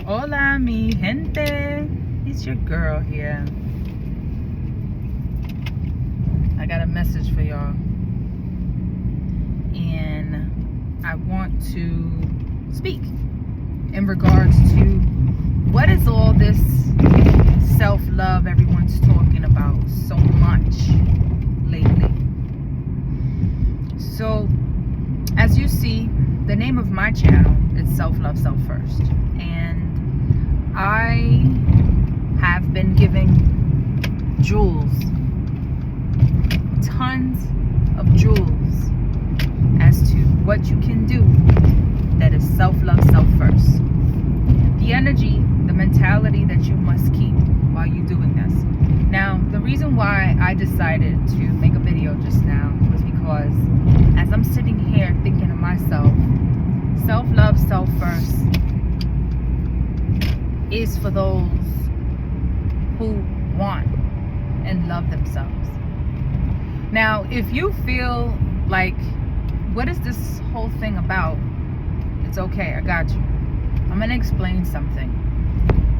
Hola, mi gente. It's your girl here. I got a message for y'all. And I want to speak in regards to what is all this self-love everyone's talking about so much lately. So, as you see, the name of my channel is Self-Love, Self First. And I have been giving jewels, tons of jewels, as to what you can do that is self-love, self first. The energy, the mentality that you must keep while you're doing this. Now, the reason why I decided to make a video just now was because as I'm sitting here thinking to myself, self-love, self first is for those who want and love themselves. Now, if you feel like, what is this whole thing about? It's okay, I got you. I'm gonna explain something.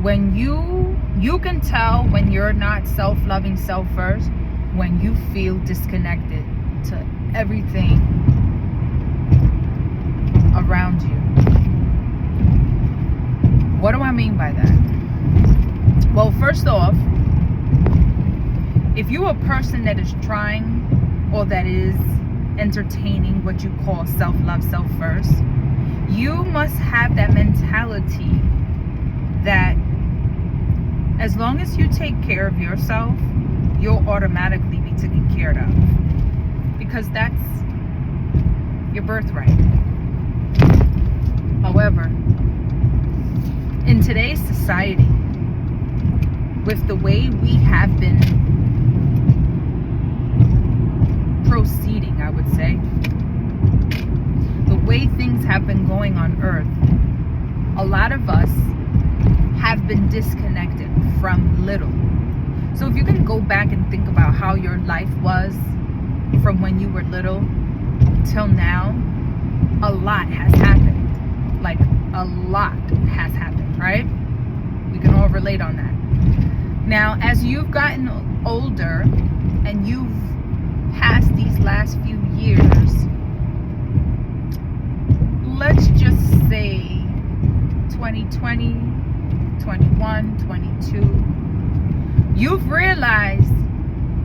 When you can tell when you're not self-loving, self first, when you feel disconnected to everything around you. What do I mean by that? Well, first off, if you're a person that is trying or that is entertaining what you call self-love, self first, you must have that mentality that as long as you take care of yourself, you'll automatically be taken care of, because that's your birthright. However, in today's society, with the way we have been proceeding, I would say, the way things have been going on earth, a lot of us have been disconnected from little. So if you can go back and think about how your life was from when you were little till now, a lot has happened. Like, a lot has happened, right? We can all relate on that. Now, as you've gotten older and you've passed these last few years, let's just say 2020, 21, 22, you've realized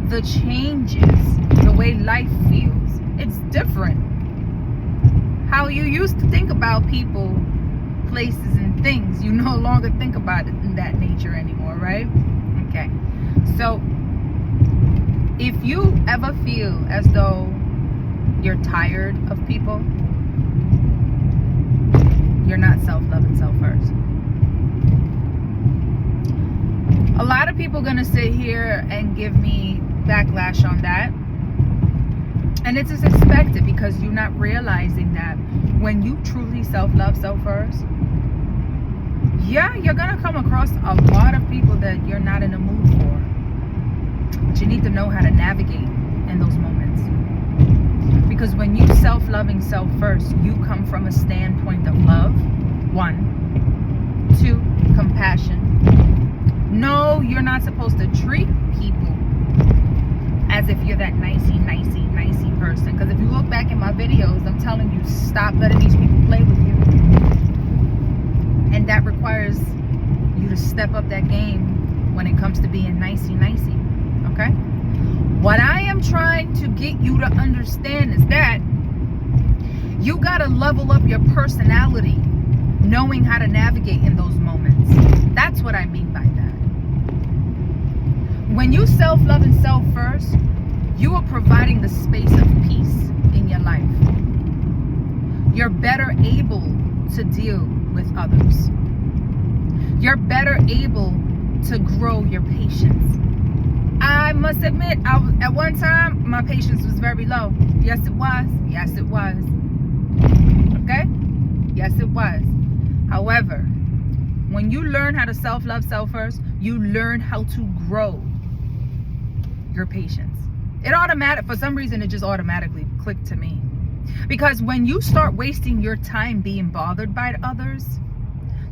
the changes, the way life feels. It's different. How you used to think about people, places, and things, you no longer think about it in that nature anymore, right? Okay. So, if you ever feel as though you're tired of people, you're not self-love and self-first. A lot of people are going to sit here and give me backlash on that. And it's as expected, because you're not realizing that when you truly self-love, self-first, yeah, you're going to come across a lot of people that you're not in the mood for. But you need to know how to navigate in those moments. Because when you self-loving, self-first, you come from a standpoint of love. 1. 2, compassion. No, you're not supposed to treat people as if you're that nicey person. Because if you look back in my videos, I'm telling you, stop letting these people play with you. And that requires you to step up that game when it comes to being nicey. Okay? What I am trying to get you to understand is that you gotta level up your personality, knowing how to navigate in those moments. That's what I mean by that. When you self-love and self-first, you are providing the space of peace in your life. You're better able to deal with others. You're better able to grow your patience. I must admit, at one time, my patience was very low. Yes, it was. Yes, it was. Okay? Yes, it was. However, when you learn how to self-love, self-first, you learn how to grow your patience. For some reason, it just automatically clicked to me. Because when you start wasting your time being bothered by others,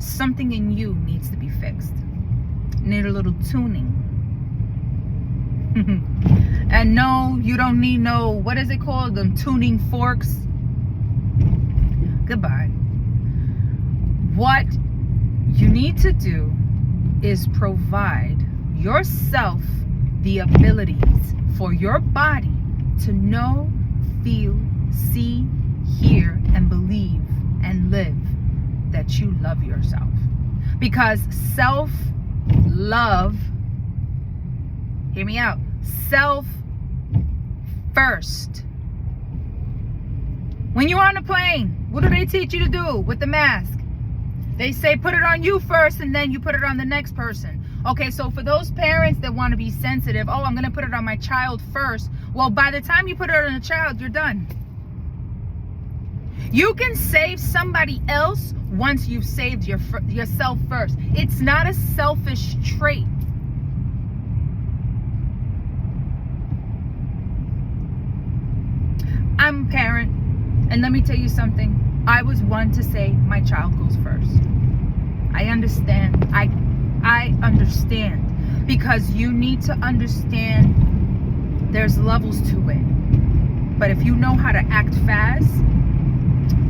something in you needs to be fixed. Need a little tuning. And no, you don't need no, what is it called? Them tuning forks. Goodbye. What you need to do is provide yourself the abilities for your body to know, feel, see, hear, and believe and live that you love yourself. Because self-love, hear me out, self first. When you're on a plane, what do they teach you to do with the mask? They say put it on you first and then you put it on the next person. Okay, so for those parents that want to be sensitive, oh, I'm going to put it on my child first. Well, by the time you put it on a child, you're done. You can save somebody else once you've saved yourself first. It's not a selfish trait. I'm a parent, and let me tell you something. I was one to say my child goes first. I understand. I understand, because you need to understand there's levels to it. But if you know how to act fast,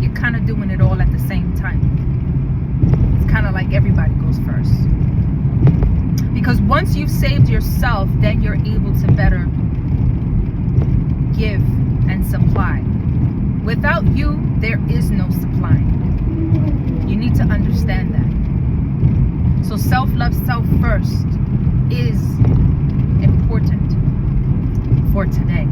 you're kind of doing it all at the same time. It's kind of like everybody goes first. Because once you've saved yourself, then you're able to better give and supply. Without you, there is no supplying. You need to understand that. So self-love, self first is important for today.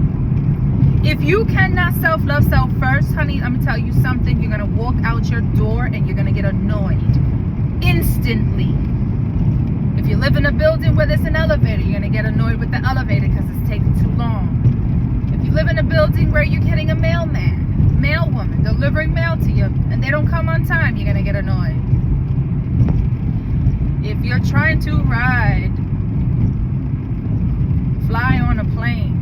If you cannot self-love, self first, honey, I'm gonna tell you something. You're gonna walk out your door and you're gonna get annoyed instantly. If you live in a building where there's an elevator, you're gonna get annoyed with the elevator because it's taking too long. If you live in a building where you're getting a mailman, mailwoman delivering mail to you and they don't come on time, you're gonna get annoyed. If you're trying to fly on a plane,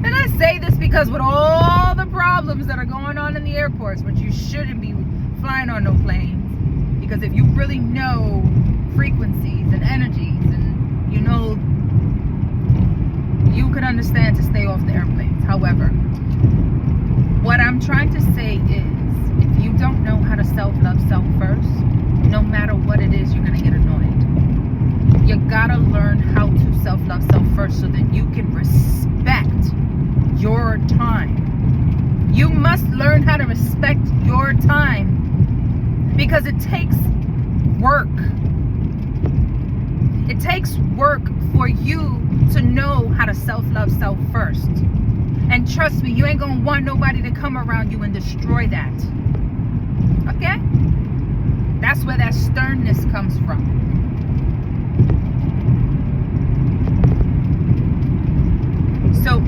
and I say this because with all the problems that are going on in the airports, which you shouldn't be flying on no planes, because if you really know frequencies and energies, and you know, you could understand to stay off the airplanes. However, what I'm trying to say is, if you don't know how to self-love self first, no matter what it is, you're going to get annoyed. You gotta learn how to self-love self first so that you can respect your time. You must learn how to respect your time, because it takes work. It takes work for you to know how to self-love self first. And trust me, you ain't gonna want nobody to come around you and destroy that. Okay? That's where that sternness comes from. So,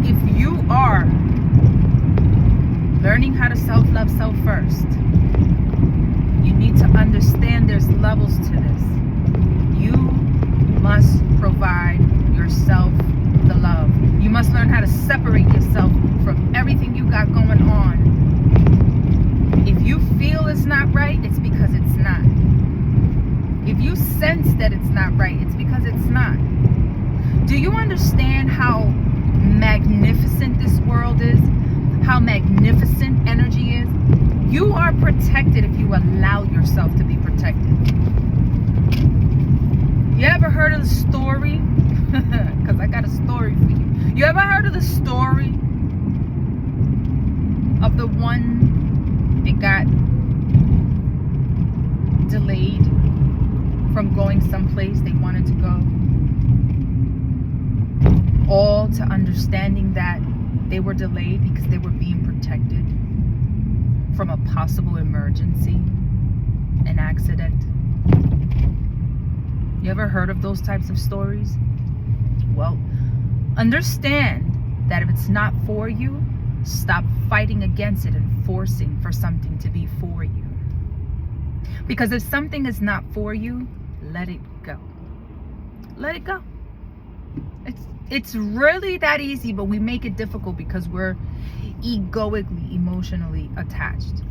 if you are learning how to self-love self first, you need to understand there's levels to this. You must provide yourself the love. You must learn how to separate yourself from everything you got going on. If you feel it's not right, it's because it's not. If you sense that it's not right, it's because it's not. Do you understand how magnificent this world is? How magnificent energy is? You are protected if you allow yourself to be protected. You ever heard of the story? Because I got a story for you. You ever heard of the story of the one that got delayed from going someplace they wanted to go? All to understanding that they were delayed because they were being protected from a possible emergency, an accident. You ever heard of those types of stories? Well, understand that if it's not for you, stop fighting against it and forcing for something to be for you. Because if something is not for you, let it go. Let it go. It's really that easy, but we make it difficult because we're egoically, emotionally attached.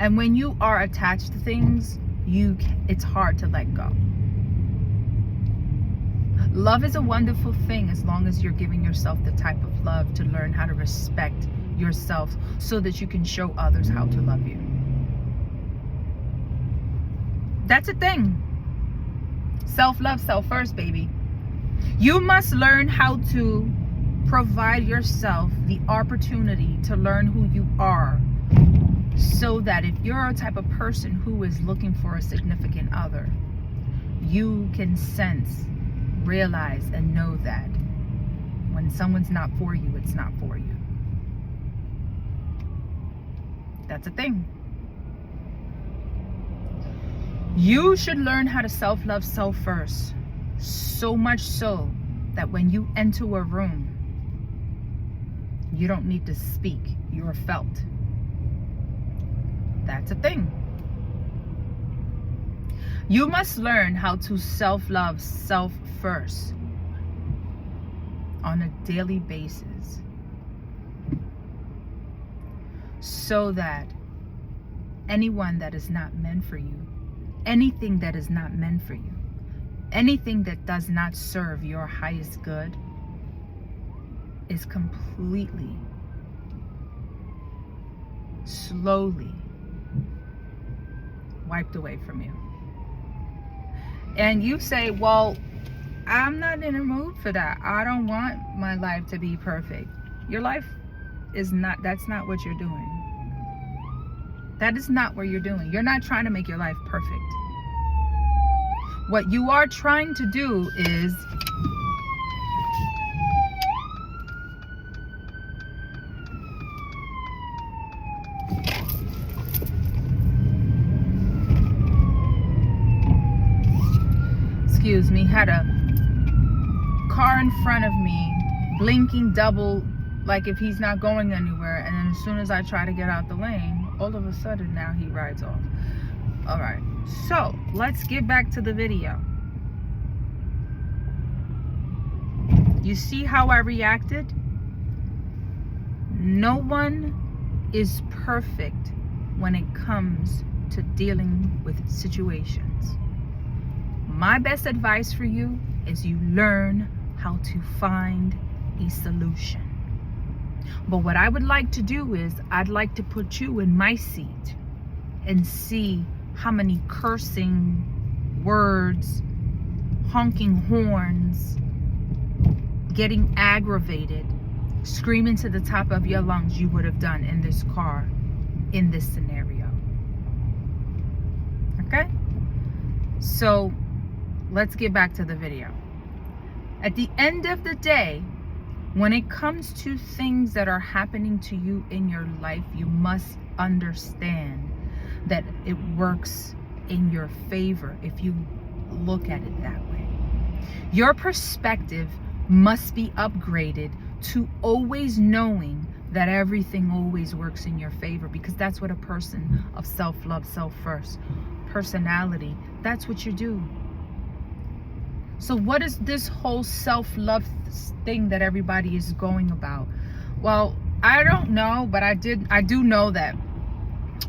And when you are attached to things, it's hard to let go. Love is a wonderful thing as long as you're giving yourself the type of love to learn how to respect yourself so that you can show others how to love you. That's a thing. Self-love, self-first, baby. You must learn how to provide yourself the opportunity to learn who you are, so that if you're a type of person who is looking for a significant other, you can sense, realize, and know that when someone's not for you, it's not for you. That's a thing. You should learn how to self-love self first. So much so that when you enter a room, you don't need to speak. You are felt. That's a thing. You must learn how to self-love self first on a daily basis, so that anyone that is not meant for you, anything that is not meant for you, anything that does not serve your highest good is completely, slowly wiped away from you. And you say, well, I'm not in a mood for that. I don't want my life to be perfect. Your life is not, that's not what you're doing. That is not what you're doing. You're not trying to make your life perfect. What you are trying to do is excuse me, had a car in front of me blinking double like if he's not going anywhere, and then as soon as I try to get out the lane, all of a sudden now he rides off. All right, so let's get back to the video. You see how I reacted? No one is perfect when it comes to dealing with situations. My best advice for you is you learn how to find a solution. But what I would like to do is I'd like to put you in my seat and see how many cursing words, honking horns, getting aggravated, screaming to the top of your lungs you would have done in this car, in this scenario. Okay? So let's get back to the video. At the end of the day, when it comes to things that are happening to you in your life, you must understand that it works in your favor if you look at it that way. Your perspective must be upgraded to always knowing that everything always works in your favor, because that's what a person of self-love, self-first personality, that's what you do. So what is this whole self-love thing that everybody is going about? Well, I don't know, but I do know that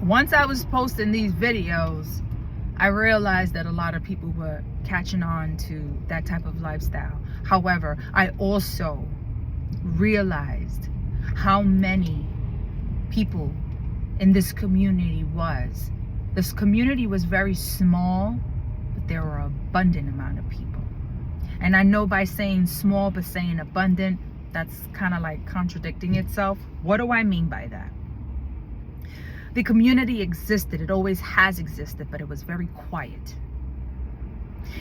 once I was posting these videos, I realized that a lot of people were catching on to that type of lifestyle. However, I also realized how many people in this community was. This community was very small, but there were an abundant amount of people. And I know by saying small but saying abundant, that's kind of like contradicting itself. What do I mean by that? The community existed, it always has existed, but it was very quiet.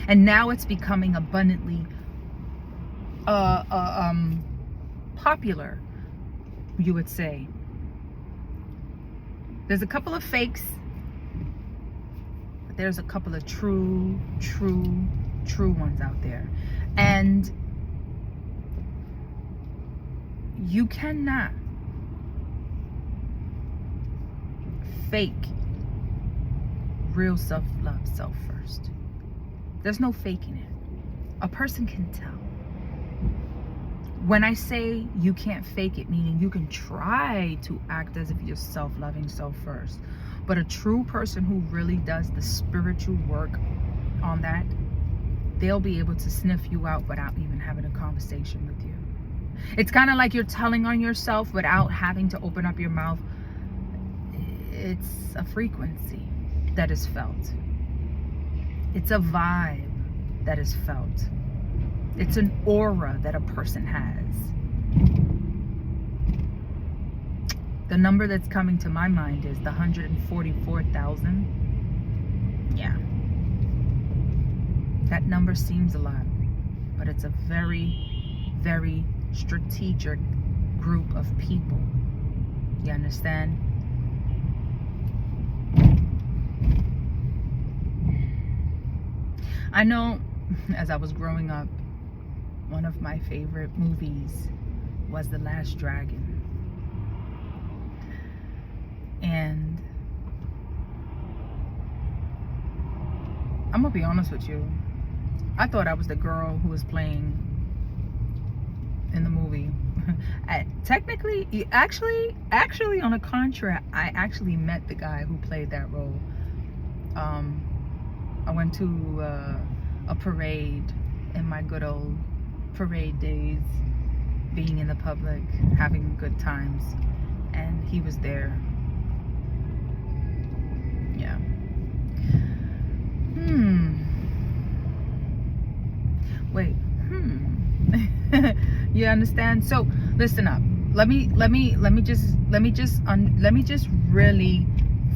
And now it's becoming abundantly popular, you would say. There's a couple of fakes, but there's a couple of true ones out there. And you cannot fake real self-love, self-first. There's no faking it. A person can tell. When I say you can't fake it, meaning you can try to act as if you're self-loving, self-first, But a true person who really does the spiritual work on that, they'll be able to sniff you out without even having a conversation with you. It's kind of like you're telling on yourself without having to open up your mouth. It's a frequency that is felt. It's a vibe that is felt. It's an aura that a person has. The number that's coming to my mind is the 144,000. Yeah. That number seems a lot, but it's a very, very strategic group of people. You understand? I know as I was growing up, one of my favorite movies was The Last Dragon. And I'm gonna be honest with you, I thought I was the girl who was playing in the movie. Technically, actually on a contract, I actually met the guy who played that role. I went to a parade in my good old parade days, being in the public, having good times, and he was there. Yeah. Wait. You understand? So listen up. Let me just really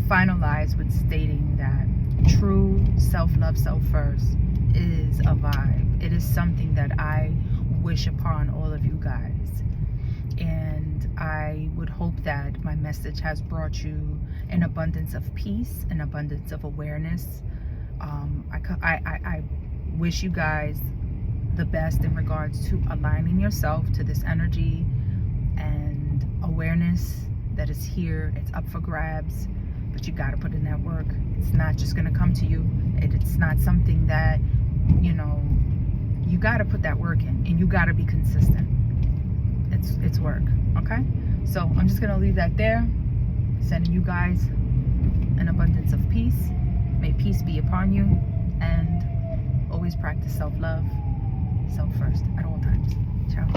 finalize with stating that true self-love, self-first is a vibe. It is something that I wish upon all of you guys, and I would hope that my message has brought you an abundance of peace, an abundance of awareness. I wish you guys the best in regards to aligning yourself to this energy and awareness that is here. It's up for grabs, but you got to put in that work. It's not just going to come to you. It's not something that, you know, you got to put that work in, and you got to be consistent. It's work. Okay, so I'm just going to leave that there, sending you guys an abundance of peace. May peace be upon you, and always practice self-love, self-first at all times. Ciao.